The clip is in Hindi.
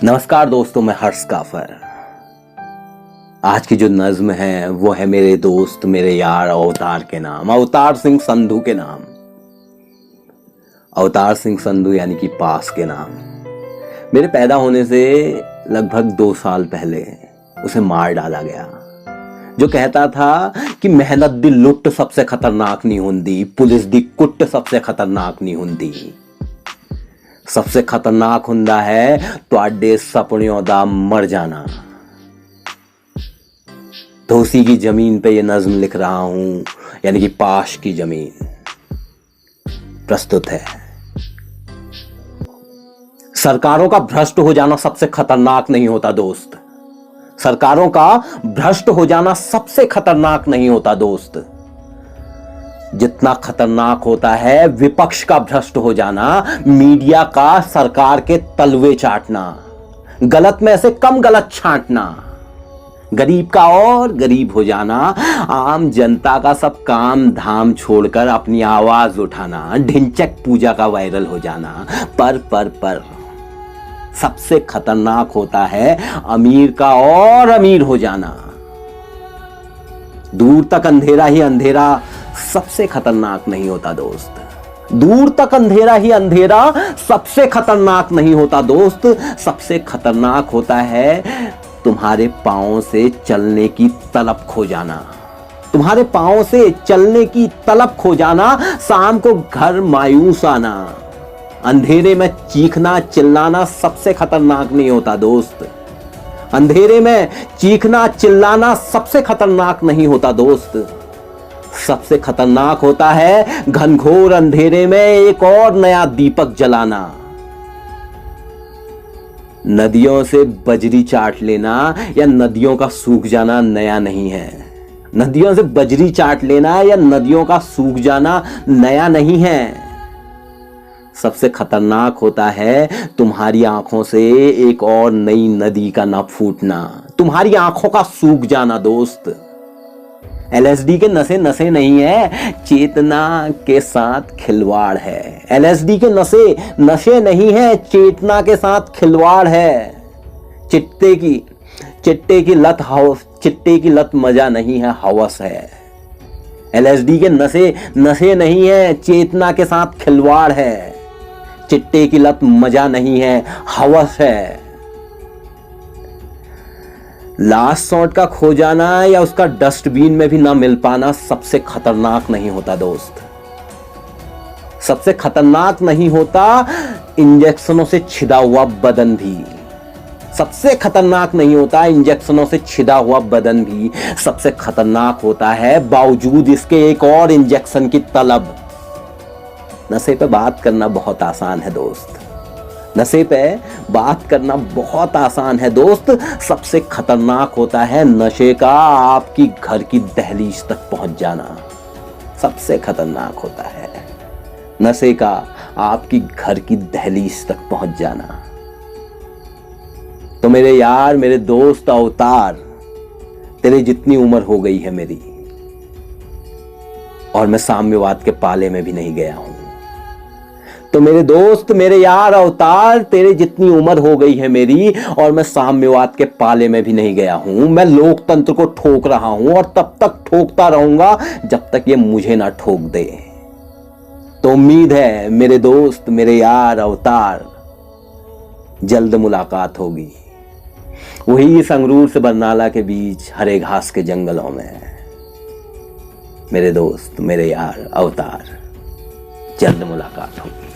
नमस्कार दोस्तों, मैं हर्ष काफर। आज की जो नज्म है वो है मेरे दोस्त मेरे यार अवतार के नाम, अवतार सिंह संधू के नाम। अवतार सिंह संधू यानी कि पास के नाम। मेरे पैदा होने से लगभग 2 साल पहले उसे मार डाला गया, जो कहता था कि मेहनत दी लुट सबसे खतरनाक नहीं हुंदी, पुलिस दी कुट सबसे खतरनाक नहीं हुंदी। सबसे खतरनाक हुंदा है तुहाडे सपनियों दा मर जाना। तो उसी की जमीन पे ये नज्म लिख रहा हूं, यानी कि पाश की जमीन। प्रस्तुत है। सरकारों का भ्रष्ट हो जाना सबसे खतरनाक नहीं होता दोस्त। सरकारों का भ्रष्ट हो जाना सबसे खतरनाक नहीं होता दोस्त। जितना खतरनाक होता है विपक्ष का भ्रष्ट हो जाना, मीडिया का सरकार के तलवे चाटना, गलत में से कम गलत छांटना, गरीब का और गरीब हो जाना, आम जनता का सब काम धाम छोड़कर अपनी आवाज उठाना, ढिंचक पूजा का वायरल हो जाना। पर सबसे खतरनाक होता है अमीर का और अमीर हो जाना। दूर तक अंधेरा ही अंधेरा सबसे खतरनाक नहीं होता दोस्त। दूर तक अंधेरा ही अंधेरा सबसे खतरनाक नहीं होता दोस्त। सबसे खतरनाक होता है तुम्हारे पांवों से चलने की तलब खो जाना। तुम्हारे पांवों से चलने की तलब खो जाना, शाम को घर मायूस आना, अंधेरे में चीखना चिल्लाना सबसे खतरनाक नहीं होता दोस्त। अंधेरे में चीखना चिल्लाना सबसे खतरनाक नहीं होता दोस्त। सबसे खतरनाक होता है घनघोर अंधेरे में एक और नया दीपक जलाना। नदियों से बजरी चाट लेना या नदियों का सूख जाना नया नहीं है। नदियों से बजरी चाट लेना या नदियों का सूख जाना नया नहीं है। सबसे खतरनाक होता है तुम्हारी आंखों से एक और नई नदी का ना फूटना, तुम्हारी आंखों का सूख जाना दोस्त। एलएसडी के नशे नशे नहीं है, चेतना के साथ खिलवाड़ है। एलएसडी के नशे नशे नहीं है, चेतना के साथ खिलवाड़ है। चिट्टे की लत मजा नहीं है, हवस है। एलएसडी के नशे नशे नहीं है, चेतना के साथ खिलवाड़ है। चिट्टे की लत मजा नहीं है, हवस है। लास्ट शॉट का खो जाना या उसका डस्टबिन में भी ना मिल पाना सबसे खतरनाक नहीं होता दोस्त। सबसे खतरनाक नहीं होता इंजेक्शनों से छिदा हुआ बदन भी। सबसे खतरनाक नहीं होता इंजेक्शनों से छिदा हुआ बदन भी। सबसे खतरनाक होता है बावजूद इसके एक और इंजेक्शन की तलब। नशे पे बात करना बहुत आसान है दोस्त। नशे पे बात करना बहुत आसान है दोस्त। सबसे खतरनाक होता है नशे का आपकी घर की दहलीज तक पहुंच जाना। सबसे खतरनाक होता है नशे का आपकी घर की दहलीज तक पहुंच जाना। तो मेरे यार मेरे दोस्त अवतार, तेरे जितनी उम्र हो गई है मेरी, और मैं साम्यवाद के पाले में भी नहीं गया हूं। तो मेरे दोस्त मेरे यार अवतार, तेरे जितनी उम्र हो गई है मेरी और मैं साम्यवाद के पाले में भी नहीं गया हूं। मैं लोकतंत्र को ठोक रहा हूं और तब तक ठोकता रहूंगा जब तक ये मुझे ना ठोक दे। तो उम्मीद है मेरे दोस्त मेरे यार अवतार, जल्द मुलाकात होगी, वही संगरूर से बरनाला के बीच हरे घास के जंगलों में। मेरे दोस्त मेरे यार अवतार, जल्द मुलाकात होगी।